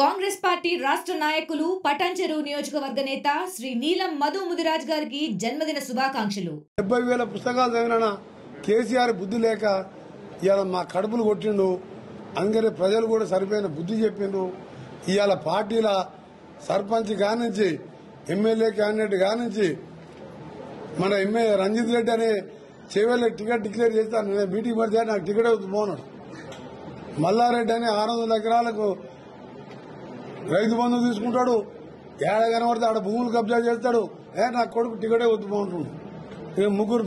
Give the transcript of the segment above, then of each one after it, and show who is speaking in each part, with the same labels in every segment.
Speaker 1: Congress party రాష్ట్ర నాయకులు పటాన్చెరు నియోజకవర్గ నేత శ్రీ నీలం మధు ముదిరాజ్ గారికి జన్మదిన శుభాకాంక్షలు.
Speaker 2: 70,000 పుస్తకాలు చదివిన కేసీఆర్ బుద్ధి లేక ఇవాళ మా కడుపులు కొట్టిండు. అందుకనే ప్రజలు కూడా సరిపోయిన బుద్ధి చెప్పిండ్రు. ఇవాళ పార్టీల సర్పంచ్ కానించి ఎమ్మెల్యే క్యాండిడేట్ కానించి మన ఎమ్మెల్యే రంజిత్ రెడ్డి అనే చెవెళ్ళ టికెట్ డిక్లేర్ చేస్తాను. నేను మీటింగ్ పడితే నాకు టికెట్ అవుతుంది పోనాడు. మల్లారెడ్డి అని 600 ఎకరాలకు రైతు బంధు తీసుకుంటాడు. ఏడ కనబడితే ఆడ భూములు కబ్జా చేస్తాడు. నా కొడుకు టికెటే వద్దు బాగుంటుండు. ముగ్గురు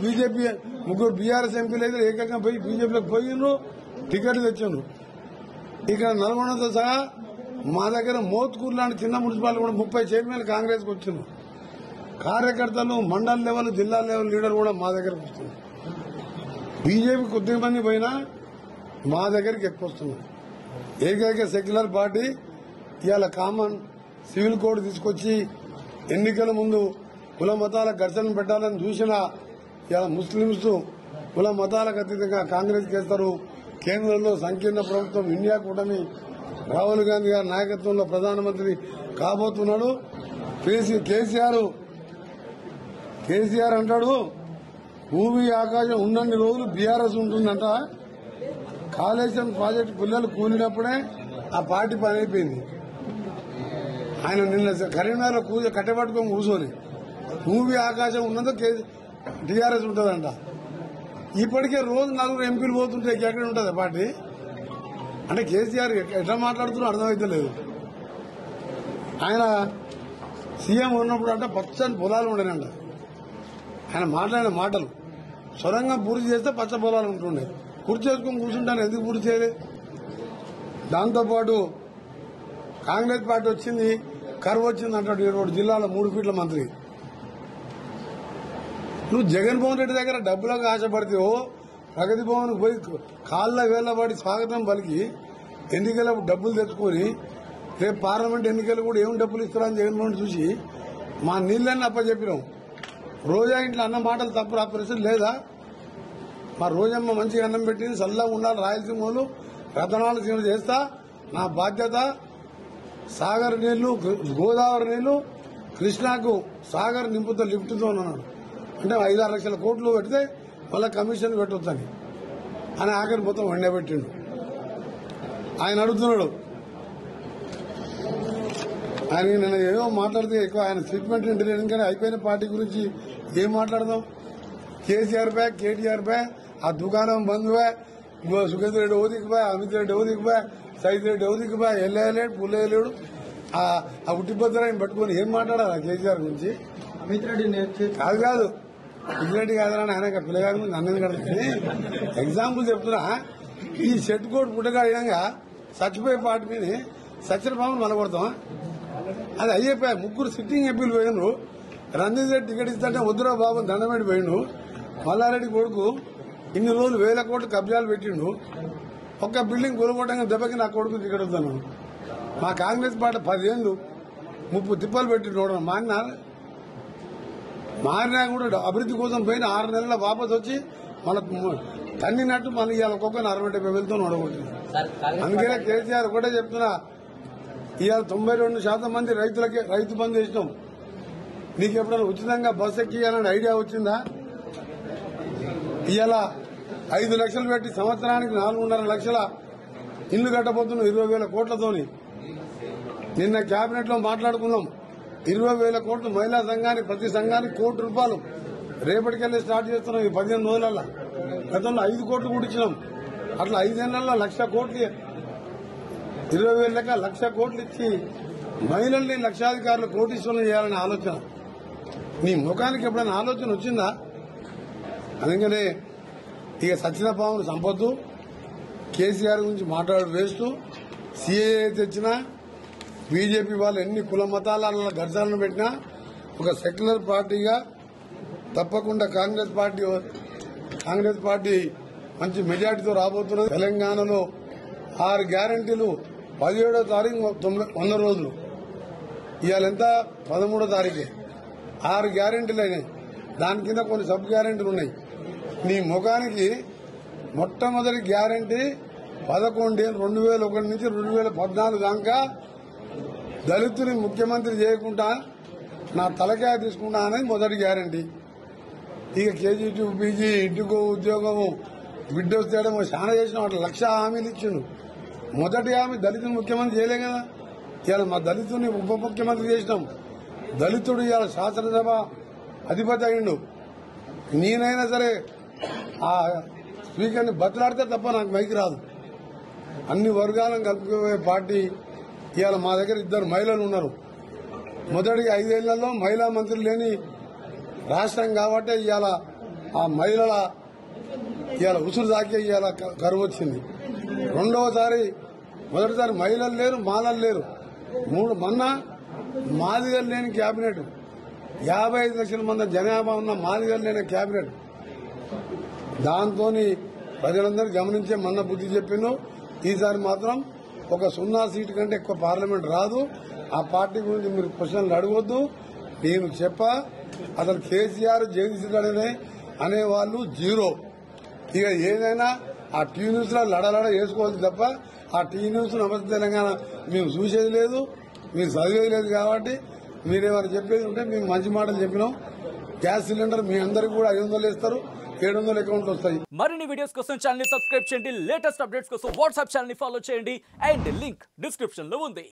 Speaker 2: బీఆర్ఎస్ ఎంపీలు అయితే ఏకంగా పోయి బీజేపీలోకి పోయిండ్రు, టికెట్లు తెచ్చిండ్రు. ఇక్కడ నల్గొండతో సహా మా దగ్గర మోత్కూరు లాంటి చిన్న మున్సిపాలిటీ కూడా 30 చైర్మన్లు కాంగ్రెస్కి వచ్చిండ్రు. కార్యకర్తలు మండల్ లెవెల్ జిల్లా లెవెల్ లీడర్ కూడా మా దగ్గరకు వస్తున్నారు. బీజేపీ కొద్ది మంది పోయినా మా దగ్గరికి ఎక్కువ వస్తున్నారు. ఏకైక సెక్యులర్ పార్టీ ఇవాళ కామన్ సివిల్ కోడ్ తీసుకొచ్చి ఎన్నికల ముందు కుల మతాల ఘర్షణ పెట్టాలని చూసినా ఇవాళ ముస్లింస్ కుల మతాలకు అతీతంగా కాంగ్రెస్ చేస్తారు. కేంద్రంలో సంకీర్ణ ప్రభుత్వం ఇండియా కూటమి రాహుల్ గాంధీ గారి నాయకత్వంలో ప్రధానమంత్రి కాబోతున్నాడు. కేసీఆర్ అంటాడు భూమి ఆకాశం ఉన్నన్ని రోజులు బీఆర్ఎస్ ఉంటుందంట. కాళేశ్వరం ప్రాజెక్టు పిల్లలు కూలినప్పుడే ఆ పార్టీ పని అయిపోయింది. ఆయన నిన్న కరీంనగర్ కట్టబట్టుకొని కూర్చొని భూమి ఆకాశం ఉన్నదో టీఆర్ఎస్ ఉంటుందంట. ఇప్పటికే రోజు 4 ఎంపీలు పోతుంటే ఎక్కడ ఉంటుంది పార్టీ? అంటే కేసీఆర్ ఎట్లా మాట్లాడుతున్నా అర్థమైతే లేదు. ఆయన సీఎం ఉన్నప్పుడు అంటే పచ్చని పొలాలు ఉండేనంట. ఆయన మాట్లాడిన మాటలు సొరంగం పూర్తి చేస్తే పచ్చ పొలాలు ఉంటుండే. పూర్తి చేసుకుని కూర్చుంటాను, ఎందుకు పూర్తి చేయలేదు? దాంతోపాటు కాంగ్రెస్ పార్టీ వచ్చింది, కరువు వచ్చింది అంటాడు. 7 జిల్లాలో 3 ఫీట్ల మంత్రి. నువ్వు జగన్మోహన్ రెడ్డి దగ్గర డబ్బులకు ఆశపడితేవో ప్రగతి భవన్ పోయి కాళ్ళ వేళ్లబడి స్వాగతం పలికి ఎన్నికలకు డబ్బులు తెచ్చుకొని రేపు పార్లమెంట్ ఎన్నికలు కూడా ఏం డబ్బులు ఇస్తారని జగన్మోహన్ చూసి మా నీళ్ళని అప్పచెప్పినాం. రోజా ఇంట్లో అన్న మాటలు తప్పు ఆ పరిస్థితి లేదా? మా రోజమ్మ మంచిగా అన్నం పెట్టింది, చల్లగా ఉండాలి. రాయలసీమలు రతనాలు సీమ చేస్తా, నా బాధ్యత. సాగర్ నీళ్లు, గోదావరి నీళ్లు కృష్ణాకు సాగర్ నింపుతో లిఫ్ట్తో అన్నాడు. అంటే 5-6 లక్షల కోట్లు పెడితే మళ్ళీ కమిషన్ పెట్టొద్దని అని ఆఖరి మొత్తం వండబెట్టిండు. ఆయన అడుగుతున్నాడు. ఆయన నిన్న ఏదో మాట్లాడితే ఎక్కువ ఆయన స్టేట్మెంట్ ఇంటర్వ్యూ కానీ అయిపోయిన పార్టీ గురించి ఏం మాట్లాడదాం? కేసీఆర్ పై, కేటీఆర్ పై, ఆ దుకాణం బంద్ పై, సుఖేంద్ర రెడ్డి ఓదికి పై, అమిత్ రెడ్డి ఓదికి పై, సైద్ రెడ్డి ఓదికి పై, ఎల్లేలేడు పుల్లేలేడు. ఆ ఉట్టిభద్రాన్ని పట్టుకుని ఏం మాట్లాడాలి కేసీఆర్ గురించి?
Speaker 3: అమిత్ రెడ్డి
Speaker 2: కాదు పిల్లరెడ్డి కాదని ఆయన పిల్లగారి ముందు అన్నది కడుతుంది. ఎగ్జాంపుల్ చెప్తున్నా. ఈ షెట్ కోట్ పుట్టగాడినాక చచ్చిపోయే పార్టీ మీద సచిన బాబుని మలగొడతాం. అది అయ్యిపోయా. 3 సిట్టింగ్ ఎంపీలు పోయినరు. రంజిత్ రెడ్డి టికెట్ ఇస్తుంటే వద్దురా బాబు దండమేడి పోయిండు. మల్లారెడ్డి కొడుకు ఇన్ని రోజులు 1000 కోట్లు కబ్జాలు పెట్టిండు. ఒక్క బిల్డింగ్ కొనుక్కోవడానికి దెబ్బకి నా కొడుకు టికెట్ వద్దాను. మా కాంగ్రెస్ పార్టీ 10 ఏళ్లు 30 తిప్పలు పెట్టిండు. మారినా కూడా అభివృద్ధి కోసం పోయిన 6 నెలల వాపసు వచ్చి మన తన్నినట్టు మన ఇవాళ ఒక్కొక్కరిని 60-70 వేలతో నడగొట్టింది. అందుకనే కేసీఆర్ ఒకటే చెప్తున్నా, ఇవాళ 92% మంది రైతులకే రైతు బంధు ఇష్టం. నీకు ఎప్పుడైనా ఉచితంగా బస్సు ఎక్కియాలని ఐడియా వచ్చిందా? ఇవాళ 5 లక్షలు పెట్టి సంవత్సరానికి 4.5 లక్షల ఇల్లు కట్టబోతున్నాం 20,000 కోట్లతోని. నిన్న కేబినెట్ లో మాట్లాడుకున్నాం. 20,000 కోట్లు మహిళా సంఘానికి, ప్రతి సంఘానికి ₹1,00,00,000 రేపటికెళ్లి స్టార్ట్ చేస్తున్నాం. ఈ 15 రోజులలో గతంలో 5 కోట్లు కూడా ఇచ్చినాం. అట్లా 5 ఏళ్లలో 1,00,000 కోట్లు, 20,000 లెక్క 1,00,000 కోట్లు ఇచ్చి మహిళల్ని లక్షాధికారులు కోటీశ్వరులు చేయాలనే ఆలోచన నీ ముఖానికి ఎప్పుడైనా ఆలోచన వచ్చిందా? అందుకనే ఇక సచిన పామును సంపొద్దు. కేసీఆర్ గురించి మాట్లాడు వేస్తూ సీఏఏ తెచ్చినా, బీజేపీ వాళ్ళు ఎన్ని కుల మతాల ఘర్షణలు పెట్టినా ఒక సెక్యులర్ పార్టీగా తప్పకుండా కాంగ్రెస్ పార్టీ మంచి మెజార్టీతో రాబోతున్నది. తెలంగాణలో 6 గ్యారంటీలు 17వ తారీఖు 100 రోజులు. ఇవాళ ఎంత? 13వ తారీఖే. 6 గ్యారంటీలు అయినాయి. దాని కింద కొన్ని సబ్ గ్యారంటీలు ఉన్నాయి. నీ ముఖానికి మొట్టమొదటి గ్యారంటీ 11 2001 నుంచి 2014 దాకా దళితుని ముఖ్యమంత్రి చేయకుండా నా తలకాయ తీసుకుంటా అనేది మొదటి గ్యారంటీ. ఇక KG2 PG ఇంటికో ఉద్యోగము బిడ్డ వస్తేయడం చాలా చేసిన వాటి 1,00,000 హామీలు ఇచ్చిండు. మొదటి హామీ దళితుని ముఖ్యమంత్రి చేయలే కదా. ఇవాళ మా దళితుని ఉప ముఖ్యమంత్రి చేసినాం. దళితుడు ఇవాళ శాసనసభ అధిపతి అయిండు. నేనైనా సరే ఆ స్పీకర్ని బతలాడితే తప్ప నాకు మైకి రాదు. అన్ని వర్గాలను కలుపుకునే పార్టీ. ఇవాళ మా దగ్గర 2 మహిళలు ఉన్నారు. మొదటి 5 ఏళ్లలో మహిళా మంత్రులు లేని రాష్ట్రం కాబట్టి ఇవాళ ఆ మహిళల ఇవాళ ఉసురు దాకే ఇవాళ కరువు వచ్చింది. మొదటిసారి మహిళలు లేరు, మాలలు లేరు. మొన్న మాదిగలు లేని కేబినెట్, 55 లక్షల మంది జనాభా ఉన్న మాదిగలు లేని కేబినెట్. దాంతో ప్రజలందరూ గమనించే మొన్న బుద్ధి చెప్పిండు. ఈసారి మాత్రం ఒక 0 సీటు కంటే ఎక్కువ పార్లమెంట్ రాదు. ఆ పార్టీ గురించి మీరు ప్రశ్నలు అడగొద్దు. నేను చెప్పా అసలు కేసీఆర్ జగదీశ్వరుడు అనేవాళ్ళు 0. ఇక ఏదైనా ఆ టీ న్యూస్ లో లడలడ వేసుకోవచ్చు తప్ప ఆ టీ న్యూస్ నమస్తే తెలంగాణ మేము చూసేది లేదు, మీరు చదివేది లేదు. కాబట్టి మీరేమైనా చెప్పేది ఉంటే మేము మంచి మాటలు చెప్పినాం. గ్యాస్ సిలిండర్ మీ అందరికి కూడా 500 ఇస్తారు, 700 అకౌంట్లు వస్తాయి.
Speaker 3: మరిన్ని వీడియోస్ కోసం ఛానల్ ని సబ్స్క్రైబ్ చేయండి. లేటెస్ట్ అప్డేట్స్ కోసం వాట్సాప్ ఛానల్ ని ఫాలో చేయండి. అండ్ లింక్ డిస్క్రిప్షన్ లో ఉంది.